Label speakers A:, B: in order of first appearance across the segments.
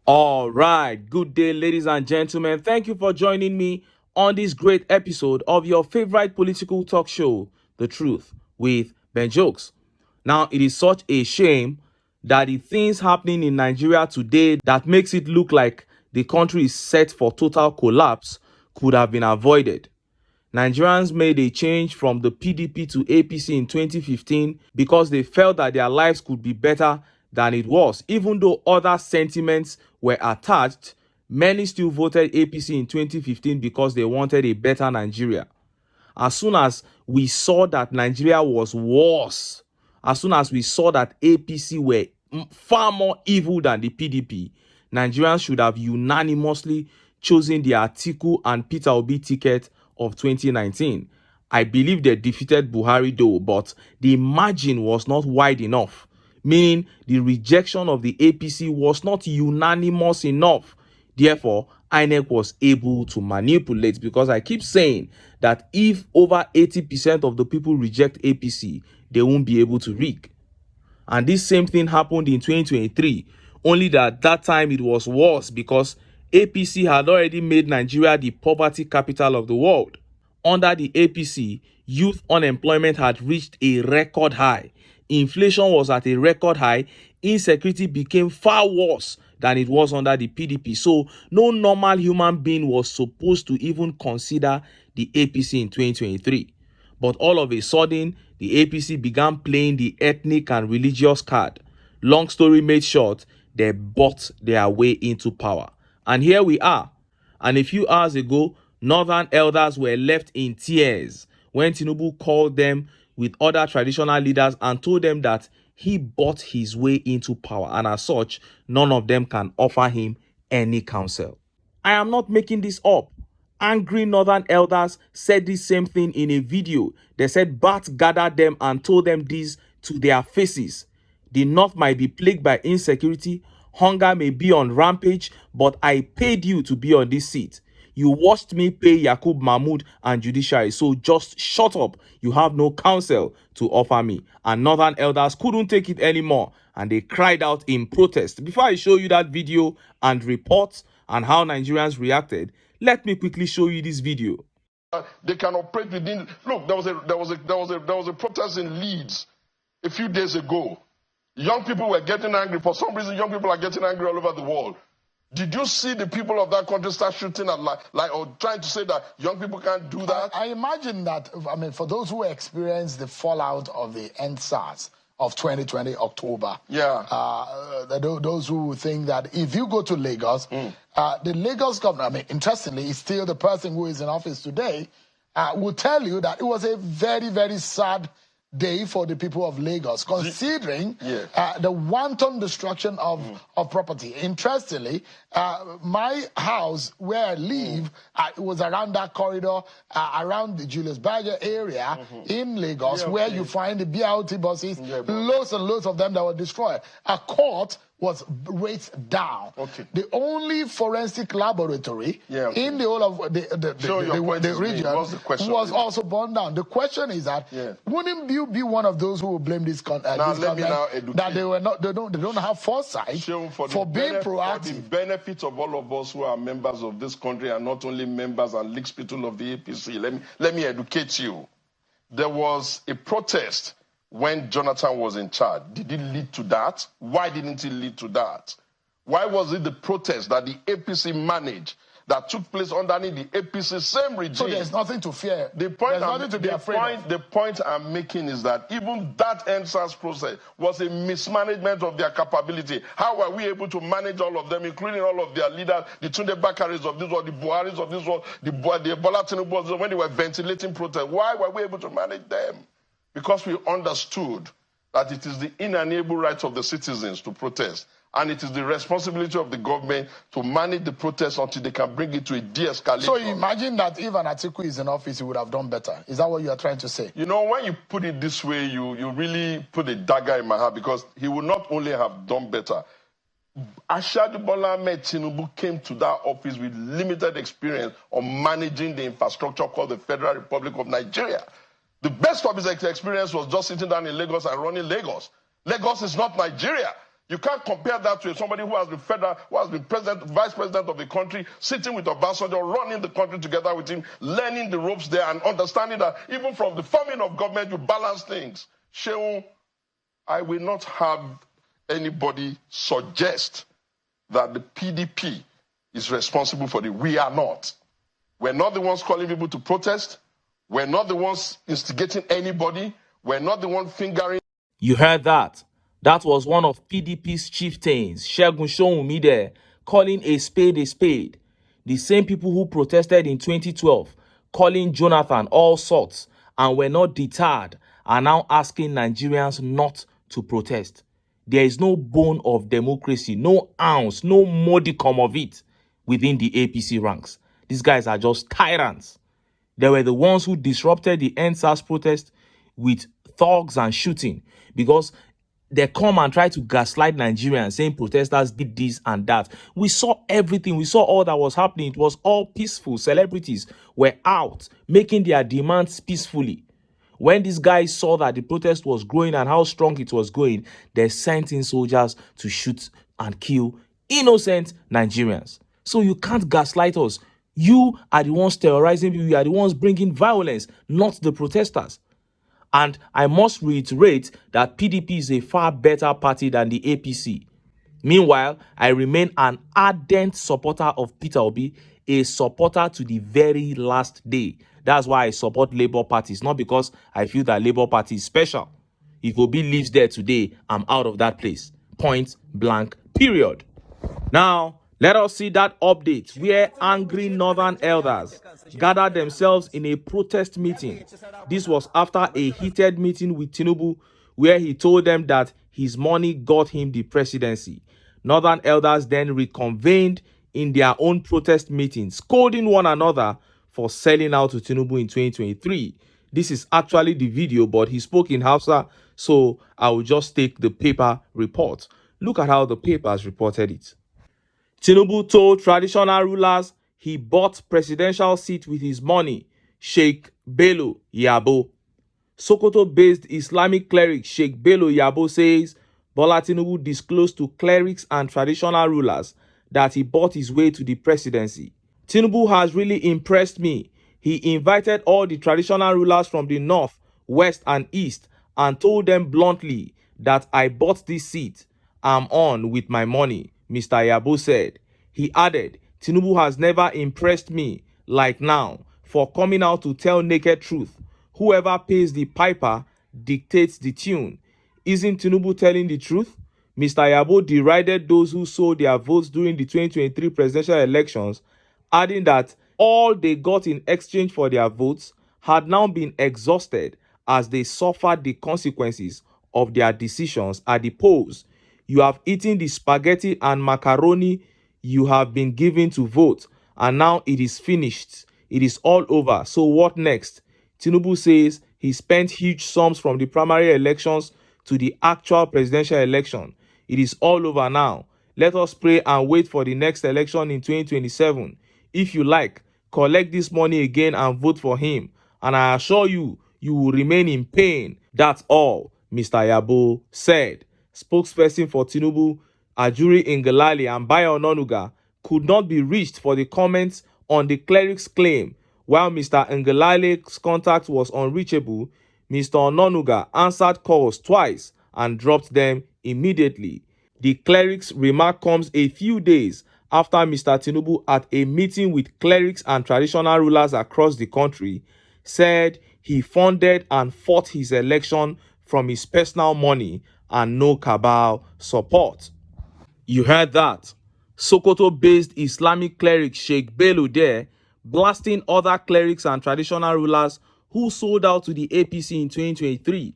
A: All right, good day, ladies and gentlemen. Thank you for joining me on this great episode of your favorite political talk show, The Truth with Ben Jokes. Now, it is such a shame that the things happening in Nigeria today that makes it look like the country is set for total collapse could have been avoided. Nigerians made a change from the PDP to APC in 2015 because they felt that their lives could be better than it was. Even though other sentiments were attached, many still voted APC in 2015 because they wanted a better Nigeria. As soon as we saw that Nigeria was worse, as soon as we saw that APC were far more evil than the PDP, Nigerians should have unanimously chosen the Atiku and Peter Obi ticket of 2019. I believe they defeated Buhari though, but the margin was not wide enough, meaning the rejection of the APC was not unanimous enough. Therefore, INEC was able to manipulate, because I keep saying that if over 80% of the people reject APC, they won't be able to rig. And this same thing happened in 2023, only that time it was worse because APC had already made Nigeria the poverty capital of the world. Under the APC, youth unemployment had reached a record high. Inflation was at a record high. Insecurity became far worse than it was under the PDP. So no normal human being was supposed to even consider the APC in 2023. But all of a sudden, the APC began playing the ethnic and religious card. Long story made short, they bought their way into power. And here we are. And a few hours ago, Northern elders were left in tears when Tinubu called them with other traditional leaders and told them that he bought his way into power, and as such, none of them can offer him any counsel. I am not making this up. Angry Northern elders said the same thing in a video. They said Bat gathered them and told them this to their faces. The North might be plagued by insecurity, hunger may be on rampage, but I paid you to be on this seat. You watched me pay Yakub Mahmood and judiciary, so just shut up. You have no counsel to offer me. And Northern elders couldn't take it anymore, and they cried out in protest. Before I show you that video and reports and how Nigerians reacted, let me quickly show you this video.
B: They can operate within. Look, there was a protest in Leeds a few days ago. Young people were getting angry. For some reason, young people are getting angry all over the world. Did you see the people of that country start shooting at or trying to say that young people can't do that?
C: I imagine that, for those who experienced the fallout of the EndSARS of 2020 October, those who think that if you go to Lagos, the Lagos governor, interestingly, is still the person who is in office today, will tell you that it was a very, very sad day for the people of Lagos, considering the wanton destruction of property. Interestingly, my house where I live was around that corridor, around the Julius Berger area in Lagos, where you find the BRT buses, loads and loads of them that were destroyed. A court was razed down. The only forensic laboratory in the whole of the region was also burned down. The question is that wouldn't you be one of those who will blame this government that they don't have foresight for being proactive?
B: For the benefit of all of us who are members of this country and not only members and league people of the APC, let me educate you. There was a protest when Jonathan was in charge. Did it lead to that? Why didn't it lead to that? Why was it the protest that the APC managed that took place underneath the APC same regime?
C: So there's nothing to fear. There's nothing to be afraid of.
B: The point I'm making is that even that EndSARS process was a mismanagement of their capability. How were we able to manage all of them, including all of their leaders, the Tunde Bakaris of this world, the Buharis of this world, the Bola Tinubu, when they were ventilating protests? Why were we able to manage them? Because we understood that it is the inalienable right of the citizens to protest. And it is the responsibility of the government to manage the protest until they can bring it to a de-escalation.
C: So you imagine that if an Atiku is in office, he would have done better. Is that what you are trying to say?
B: You know, when you put it this way, you really put a dagger in my heart, because he would not only have done better. Ashadu Bola Ahmed Tinubu came to that office with limited experience on managing the infrastructure called the Federal Republic of Nigeria. The best of his experience was just sitting down in Lagos and running Lagos. Lagos is not Nigeria. You can't compare that to somebody who has been vice president of the country, sitting with Obasanjo, running the country together with him, learning the ropes there and understanding that even from the forming of government, you balance things. Shehu, I will not have anybody suggest that the PDP is responsible for it. We are not. We're not the ones calling people to protest. We're not the ones instigating anybody. We're not the ones fingering.
A: You heard that. That was one of PDP's chieftains, Segun Showunmi there, calling a spade a spade. The same people who protested in 2012, calling Jonathan all sorts, and were not deterred, are now asking Nigerians not to protest. There is no bone of democracy, no ounce, no modicum of it within the APC ranks. These guys are just tyrants. They were the ones who disrupted the NSAS protest with thugs and shooting, because they come and try to gaslight Nigerians saying protesters did this and that. We saw everything. We saw all that was happening. It was all peaceful. Celebrities were out making their demands peacefully. When these guys saw that the protest was growing and how strong it was going, they sent in soldiers to shoot and kill innocent Nigerians. So you can't gaslight us. You are the ones terrorizing people. You are the ones bringing violence, not the protesters. And I must reiterate that PDP is a far better party than the APC. Meanwhile, I remain an ardent supporter of Peter Obi, a supporter to the very last day. That's why I support Labour Party. It's not because I feel that Labour Party is special. If Obi lives there today, I'm out of that place. Point blank, period. Now, let us see that update where angry northern elders gathered themselves in a protest meeting. This was after a heated meeting with Tinubu where he told them that his money got him the presidency. Northern elders then reconvened in their own protest meetings, scolding one another for selling out to Tinubu in 2023. This is actually the video, but he spoke in Hausa, so I will just take the paper report. Look at how the papers reported it. Tinubu told traditional rulers he bought presidential seat with his money. Sheikh Bello Yabo. Sokoto-based Islamic cleric Sheikh Bello Yabo says Bola Tinubu disclosed to clerics and traditional rulers that he bought his way to the presidency. Tinubu has really impressed me. He invited all the traditional rulers from the north, west and east and told them bluntly that I bought this seat. I'm on with my money, Mr. Yabo said. He added, Tinubu has never impressed me like now for coming out to tell naked truth. Whoever pays the piper dictates the tune. Isn't Tinubu telling the truth? Mr. Yabo derided those who sold their votes during the 2023 presidential elections, adding that all they got in exchange for their votes had now been exhausted as they suffered the consequences of their decisions at the polls. You have eaten the spaghetti and macaroni you have been given to vote, and now it is finished. It is all over. So what next? Tinubu says he spent huge sums from the primary elections to the actual presidential election. It is all over now. Let us pray and wait for the next election in 2027. If you like, collect this money again and vote for him. And I assure you, you will remain in pain. That's all, Mr. Yabo said. Spokesperson for Tinubu, Ajuri Ngelale and Bayo Ononuga, could not be reached for the comments on the cleric's claim. While Mr. Ngelale's contact was unreachable, Mr. Ononuga answered calls twice and dropped them immediately. The cleric's remark comes a few days after Mr. Tinubu, at a meeting with clerics and traditional rulers across the country, said he funded and fought his election from his personal money and no cabal support. You heard that. Sokoto-based Islamic cleric Sheikh Bello there blasting other clerics and traditional rulers who sold out to the APC in 2023.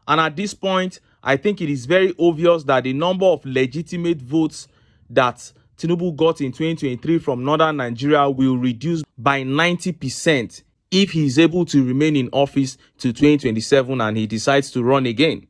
A: And at this point, I think it is very obvious that the number of legitimate votes that Tinubu got in 2023 from northern Nigeria will reduce by 90% if he is able to remain in office to 2027 and he decides to run again.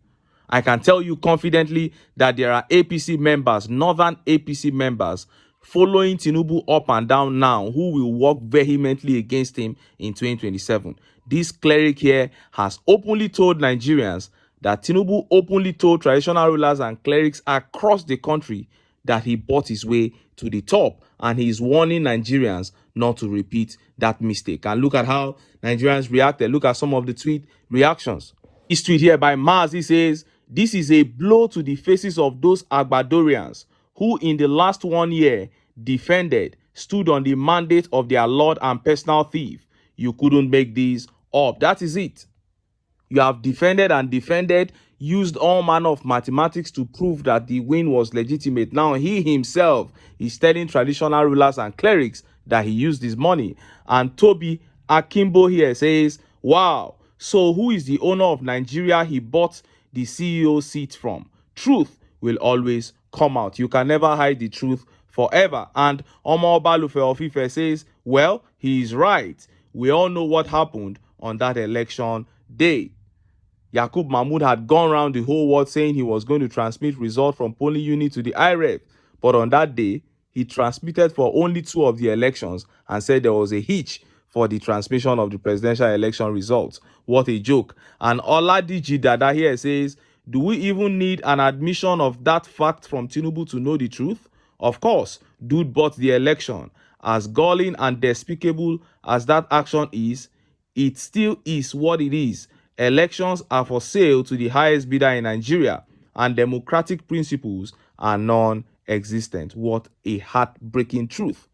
A: I can tell you confidently that there are APC members, northern APC members, following Tinubu up and down now who will work vehemently against him in 2027. This cleric here has openly told Nigerians that Tinubu openly told traditional rulers and clerics across the country that he bought his way to the top, and he is warning Nigerians not to repeat that mistake. And look at how Nigerians reacted. Look at some of the tweet reactions. This tweet here by Mars, he says, "This is a blow to the faces of those Agbadorians who in the last 1 year defended, stood on the mandate of their lord and personal thief. You couldn't make these up." That is it. You have defended and defended, used all manner of mathematics to prove that the win was legitimate. Now he himself is telling traditional rulers and clerics that he used his money. And Toby Akimbo here says, "Wow, so who is the owner of Nigeria he bought the CEO seat from? Truth will always come out. You can never hide the truth forever." And Omo Balufe of Ife says, "Well, he is right. We all know what happened on that election day." Yakub Mahmood had gone around the whole world saying he was going to transmit results from polling unit to the IREF. But on that day, he transmitted for only 2 of the elections and said there was a hitch for the transmission of the presidential election results. What a joke. And Oladiji Dada here says, "Do we even need an admission of that fact from Tinubu to know the truth? Of course, dude bought the election. As galling and despicable as that action is, it still is what it is. Elections are for sale to the highest bidder in Nigeria, and democratic principles are non-existent." What a heartbreaking truth.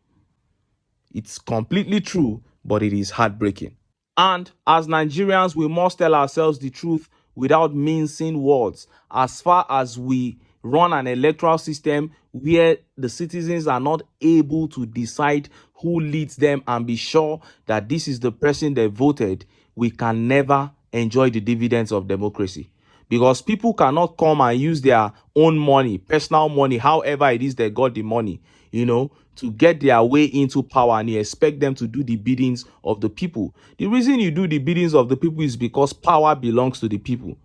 A: It's completely true, but it is heartbreaking. And as Nigerians, we must tell ourselves the truth without mincing words. As far as we run an electoral system where the citizens are not able to decide who leads them and be sure that this is the person they voted, we can never enjoy the dividends of democracy. Because people cannot come and use their own money, personal money, however it is they got the money, to get their way into power, and you expect them to do the biddings of the people. The reason you do the biddings of the people is because power belongs to the people.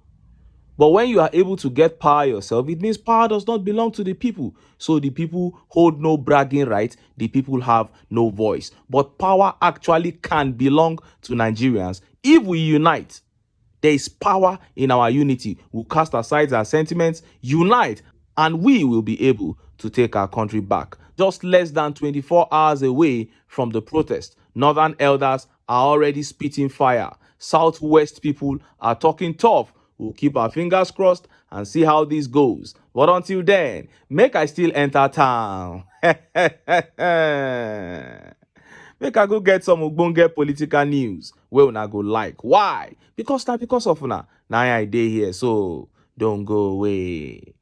A: But when you are able to get power yourself, it means power does not belong to the people. So the people hold no bragging rights. The people have no voice. But power actually can belong to Nigerians if we unite. There is power in our unity. We'll cast aside our sentiments, unite, and we will be able to take our country back. Just less than 24 hours away from the protest, Northern elders are already spitting fire. Southwest people are talking tough. We'll keep our fingers crossed and see how this goes. But until then, make I still enter town. Make I go get some ogbonge political news wey una go like. Why? Because of una. Now I dey here, so don't go away.